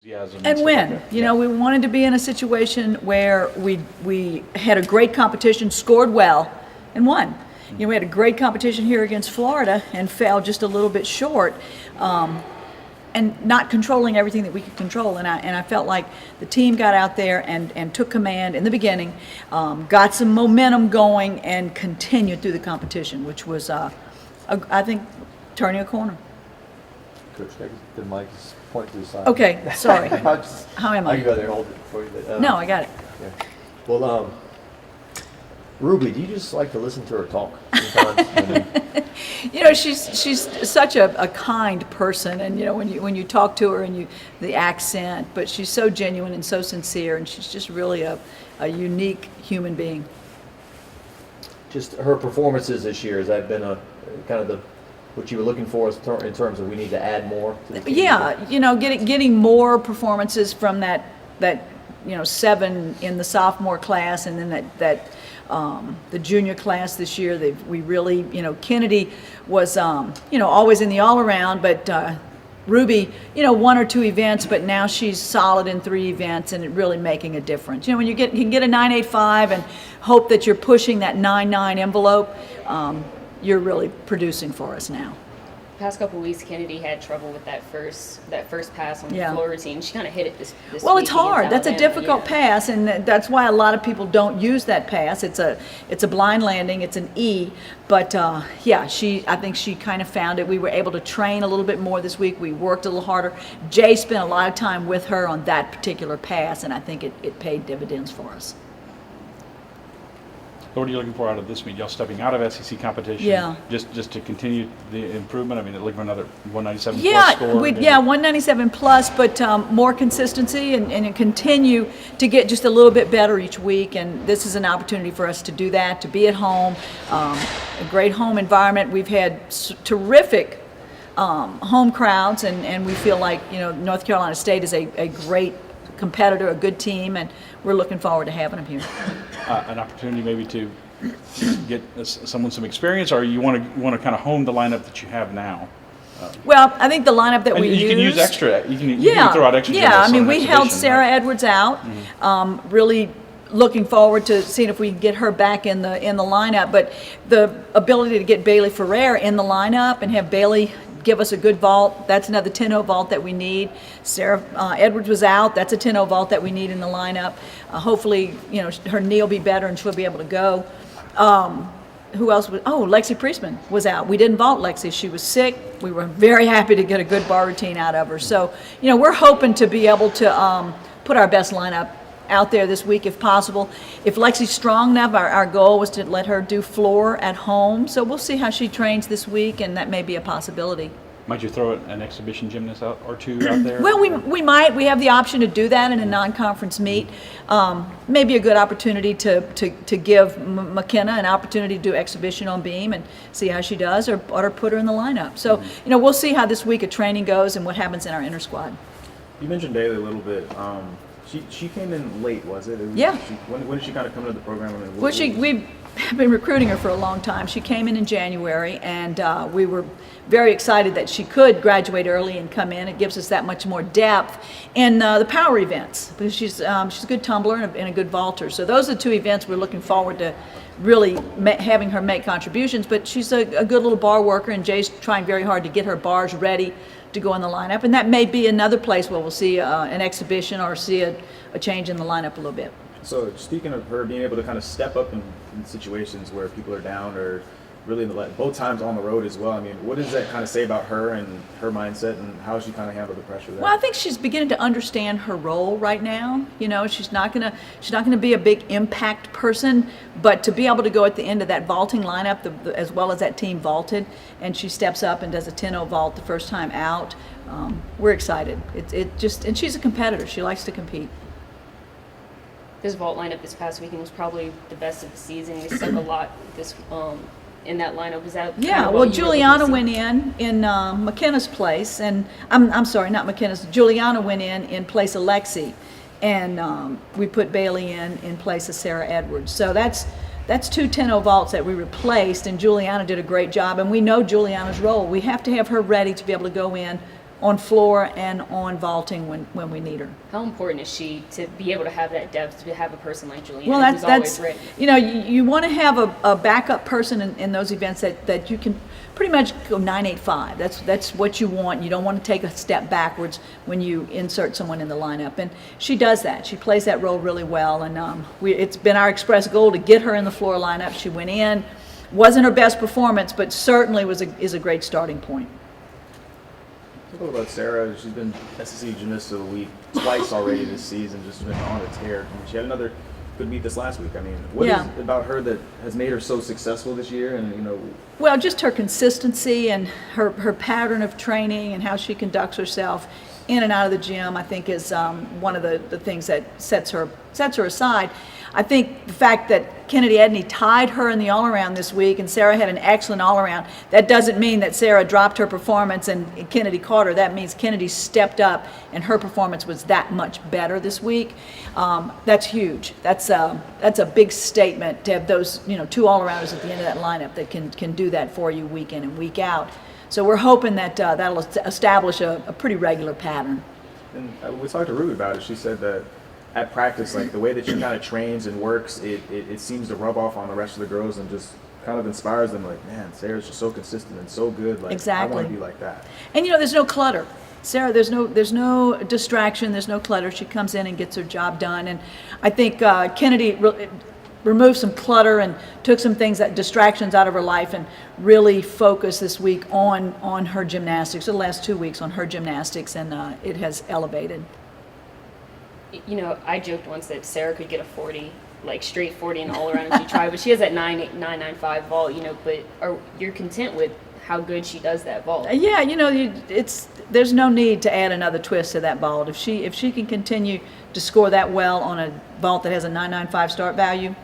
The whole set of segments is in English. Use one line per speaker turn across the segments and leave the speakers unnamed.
And win. You know, we wanted to be in a situation where we had a great competition, scored well, and won. You know, we had a great competition here against Florida and fell just a little bit short, and not controlling everything that we could control. And I felt like the team got out there and took command in the beginning, got some momentum going, and continued through the competition, which was, I think, turning a corner.
Coach, the mic is pointing to the side.
Okay, sorry. How am I?
I can go there and hold it for you.
No, I got it.
Yeah. Well, Ruby, do you just like to listen to her talk sometimes?
You know, she's such a kind person, and you know when you talk to her and the accent, but she's so genuine and so sincere, and she's just really a unique human being.
Just her performances this year, has that been a kind of what you were looking for in terms of we need to add more to the team?
Yeah, you know, getting more performances from that 7 in the sophomore class, and then that the junior class this year. We really, Kennedy was always in the all around, but Ruby, 1 or 2 events, but now she's solid in 3 events, and it really making a difference. You know, when you can get a 9.85 and hope that you're pushing that 9.9 envelope, you're really producing for us now.
Past couple weeks, Kennedy had trouble with that first pass on the floor routine. She kind of hit it this
well,
week
it's hard. That's a
Alabama.
difficult pass, and that's why a lot of people don't use that pass. It's a blind landing. It's an E, but I think she kind of found it. We were able to train a little bit more this week. We worked a little harder. Jay spent a lot of time with her on that particular pass, and I think it paid dividends for us.
What are you looking for out of this meet? Y'all stepping out of SEC competition?
Yeah.
Just to continue the improvement? I mean, looking for another 197
Yeah,
plus score?
197 plus, but more consistency and continue to get just a little bit better each week. And this is an opportunity for us to do that, to be at home, a great home environment. We've had terrific home crowds, and we feel like, North Carolina State is a great competitor, a good team, and we're looking forward to having them here.
An opportunity maybe to get someone some experience, or you want to kind of hone the lineup that you have now?
Well, I think the lineup that we
you can use extra. You can throw out extra.
Yeah, I mean,
on
we
an
held
exhibition,
Sarah
right?
Edwards out. Really looking forward to seeing if we can get her back in the lineup. But the ability to get Bailey Ferrer in the lineup and have Bailey give us a good vault, that's another 10-0 vault that we need. Sarah Edwards was out. That's a 10-0 vault that we need in the lineup. Hopefully, her knee will be better and she'll be able to go. Who else was? Oh, Lexi Priestman was out. We didn't vault Lexi. She was sick. We were very happy to get a good bar routine out of her. So, we're hoping to be able to put our best lineup out there this week if possible. If Lexi's strong enough, our goal was to let her do floor at home. So we'll see how she trains this week, and that may be a possibility.
Might you throw an exhibition gymnast or two out there?
Well, we might. We have the option to do that in a non-conference meet. Maybe a good opportunity to give McKenna an opportunity to do exhibition on beam and see how she does, or put her in the lineup. So, we'll see how this week of training goes and what happens in our inter squad.
You mentioned Bailey a little bit. She came in late, was it?
Yeah.
When did she kind of come into the program?
Well, we've been recruiting her for a long time. She came in January, and we were very excited that she could graduate early and come in. It gives us that much more depth in the power events, because she's a good tumbler and a good vaulter. So those are the 2 events we're looking forward to really having her make contributions. But she's a good little bar worker, and Jay's trying very hard to get her bars ready to go in the lineup, and that may be another place where we'll see an exhibition or see a change in the lineup a little bit.
So speaking of her being able to kind of step up in situations where people are down, or really both times on the road as well, I mean, what does that kind of say about her and her mindset, and how she kind of handle the pressure there?
Well, I think she's beginning to understand her role right now. She's not gonna be a big impact person, but to be able to go at the end of that vaulting lineup, as well as that team vaulted, and she steps up and does a 10-0 vault the first time out, we're excited. And she's a competitor. She likes to compete.
This vault lineup this past weekend was probably the best of the season. We stuck a lot in that lineup. Was that?
Yeah, well, Juliana went in McKenna's place, and I'm sorry, not McKenna's. Juliana went in place of Lexi, and we put Bailey in place of Sarah Edwards. So that's 2 10-0 vaults that we replaced, and Juliana did a great job, and we know Juliana's role. We have to have her ready to be able to go in on floor and on vaulting when we need her.
How important is she to be able to have that depth, to have a person like Juliana
Well,
who's always ready?
you know, you want to have a backup person in those events that you can pretty much go 9-8-5. That's what you want. You don't want to take a step backwards when you insert someone in the lineup, and she does that. She plays that role really well, and it's been our express goal to get her in the floor lineup. She went in, wasn't her best performance, but certainly is a great starting point.
Talk about Sarah. She's been SEC Gymnast of the Week twice already this season, just been on a tear. I mean, she had another good meet this last week. I mean, what is it about her that has made her so successful this year? And, you know,
Well, just her consistency and her pattern of training and how she conducts herself in and out of the gym, I think, is one of the things that sets her aside. I think the fact that Kennedy Edney tied her in the all-around this week and Sarah had an excellent all-around, that doesn't mean that Sarah dropped her performance and Kennedy caught her. That means Kennedy stepped up and her performance was that much better this week. That's huge. That's a big statement to have those, you know, two all-arounders at the end of that lineup that can do that for you week in and week out. So we're hoping that that'll establish a pretty regular pattern.
and we talked to Ruby about it. She said that at practice, like the way that she kind of trains and works, it seems to rub off on the rest of the girls and just kind of inspires them. Like, man, Sarah's just so consistent and so good. Like,
Exactly.
I want to be like that.
And you know, there's no clutter. Sarah, there's no distraction, there's no clutter. She comes in and gets her job done. And I think Kennedy removed some clutter and took some distractions out of her life and really focused this week on her gymnastics, the last 2 weeks on her gymnastics, and it has elevated.
You know, I joked once that Sarah could get a 40, like straight 40 and all around if she tried, but she has that 9.95 vault, you know, but you're content with how good she does that vault?
Yeah, you know, there's no need to add another twist to that vault. If she can continue to score that well on a vault that has a 995 start value,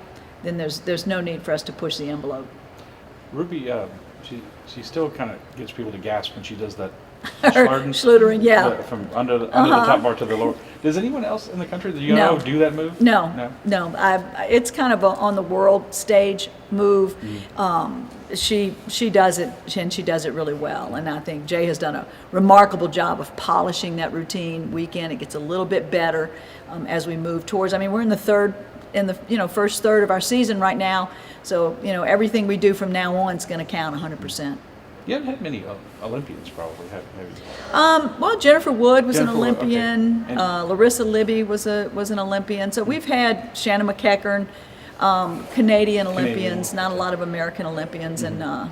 then there's no need for us to push the envelope.
Ruby, she still kind of gets people to gasp when she does that.
Schluttering, yeah.
From under the top bar to the lower. Does anyone else in the country that you know do that move?
No. It's kind of on the world stage move. She does it, and she does it really well. And I think Jay has done a remarkable job of polishing that routine week in. It gets a little bit better as we move towards. I mean, we're in the first third of our season right now. So everything we do from now on is going to count 100%.
You haven't had many Olympians, probably, have you?
Well, Jennifer Wood was an
Jennifer Wood,
Olympian.
okay.
Larissa Libby was an Olympian. So we've had Shannon McEachern, Canadian Olympians, not a lot of American Olympians, and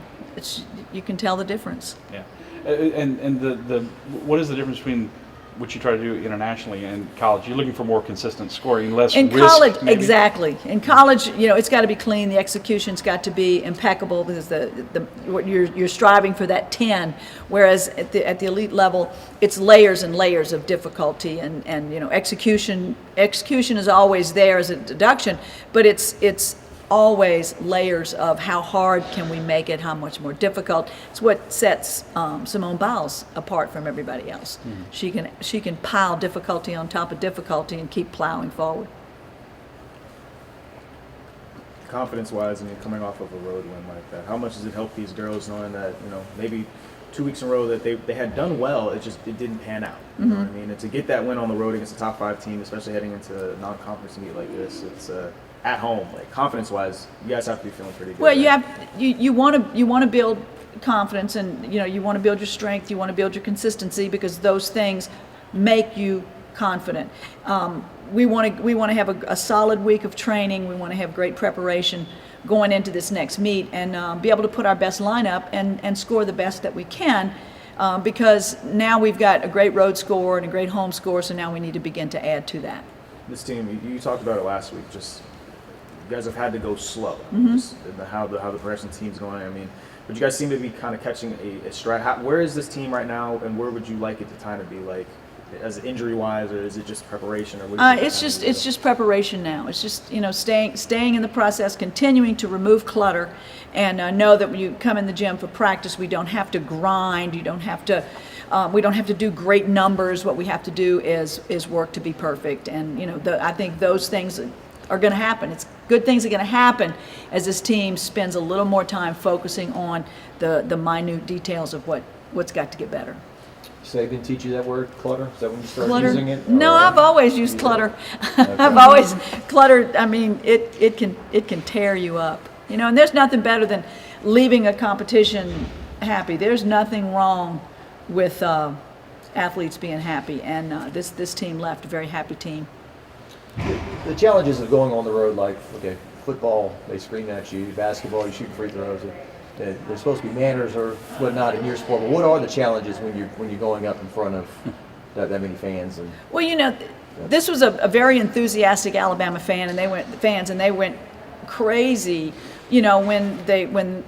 you can tell the difference.
Yeah. And the what is the difference between what you try to do internationally and college? You're looking for more consistent scoring, less
In
risk,
college,
maybe?
exactly. In college, it's got to be clean. The execution's got to be impeccable because what you're striving for that 10. Whereas at the elite level, it's layers and layers of difficulty, and execution is always there as a deduction, but it's always layers of how hard can we make it, how much more difficult. It's what sets Simone Biles apart from everybody else. She can pile difficulty on top of difficulty and keep plowing forward.
Confidence-wise, I mean, coming off of a road win like that, how much does it help these girls knowing that, maybe 2 weeks in a row that they had done well, it didn't pan out. You know what I mean? And to get that win on the road against a top 5 team, especially heading into a non-conference meet like this, it's at home, like confidence-wise, you guys have to be feeling pretty good.
Well,
right?
you want to build confidence, and you want to build your strength, you want to build your consistency, because those things make you confident. We want to have a solid week of training. We want to have great preparation going into this next meet, and be able to put our best lineup and score the best that we can, because now we've got a great road score and a great home score. So now we need to begin to add to that.
This team, you talked about it last week, just you guys have had to go slow. Just how the progression team's going. I mean, but you guys seem to be kind of catching a stride. Where is this team right now, and where would you like it to kind of be, like, as injury-wise, or is it just preparation? Or what
It's just preparation now. It's just staying in the process, continuing to remove clutter, and know that when you come in the gym for practice, we don't have to grind. We don't have to do great numbers. What we have to do is work to be perfect. And I think those things are going to happen. It's good things are going to happen as this team spends a little more time focusing on the minute details of what's got to get better.
Saban teach you that word, clutter? Is that when you started
Clutter?
using it?
No,
Or-
I've always used
Use it?
clutter.
Okay.
I've always cluttered. I mean, it can tear you up, you know. And there's nothing better than leaving a competition happy. There's nothing wrong with athletes being happy, and this team left a very happy team.
The challenges of going on the road, like, okay, football, they scream at you, basketball, you shoot free throws. There's supposed to be manners or whatnot in your sport, but what are the challenges when you're going up in front of that many fans? And
Well, you know, this was a very enthusiastic Alabama fan, and they went crazy, you know, when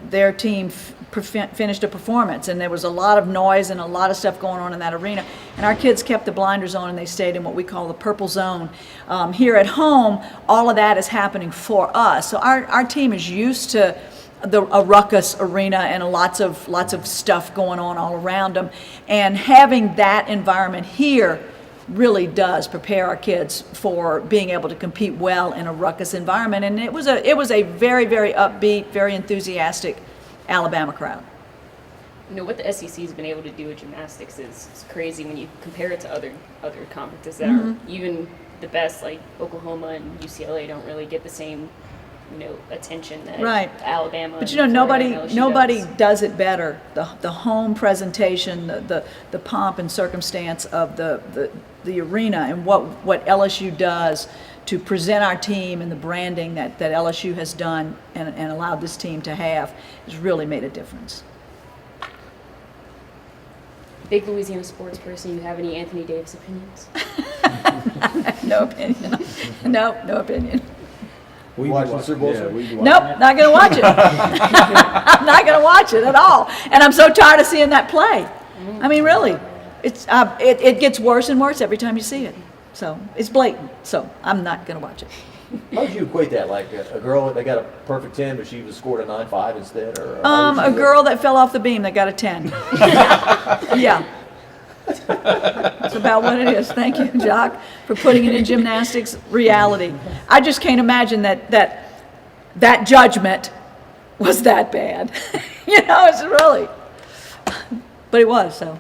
their team finished a performance, and there was a lot of noise and a lot of stuff going on in that arena. And our kids kept the blinders on, and they stayed in what we call the purple zone. Here at home, all of that is happening for us. So our team is used to a ruckus arena and lots of stuff going on all around them. And having that environment here really does prepare our kids for being able to compete well in a ruckus environment. And it was a very, very upbeat, very enthusiastic Alabama crowd.
You know what the SEC has been able to do with gymnastics is crazy when you compare it to other conferences that are even the best, like Oklahoma and UCLA don't really get the same, you know, attention that
Right.
Alabama.
But you know,
and Florida and LSU
nobody
does.
does it better. The home presentation, the pomp and circumstance of the arena, and what LSU does to present our team, and the branding that LSU has done and allowed this team to have has really made a difference.
Big Louisiana sports person, you have any Anthony Davis opinions?
No opinion. No opinion.
We
watching the Super Bowl, sir?
we be watching
Nope,
it.
not going to watch it. I'm not going to watch it at all. And I'm so tired of seeing that play. I mean, really, it gets worse and worse every time you see it. So it's blatant. So I'm not going to watch it.
how would you equate that? Like a girl, they got a perfect 10, but she was scored a 9.5 instead? Or how would
A
you-
girl that fell off the beam that got a 10. Yeah. That's about what it is. Thank you, Jock, for putting it in gymnastics reality. I just can't imagine that judgment was that bad. You know, it's really. But it was, so.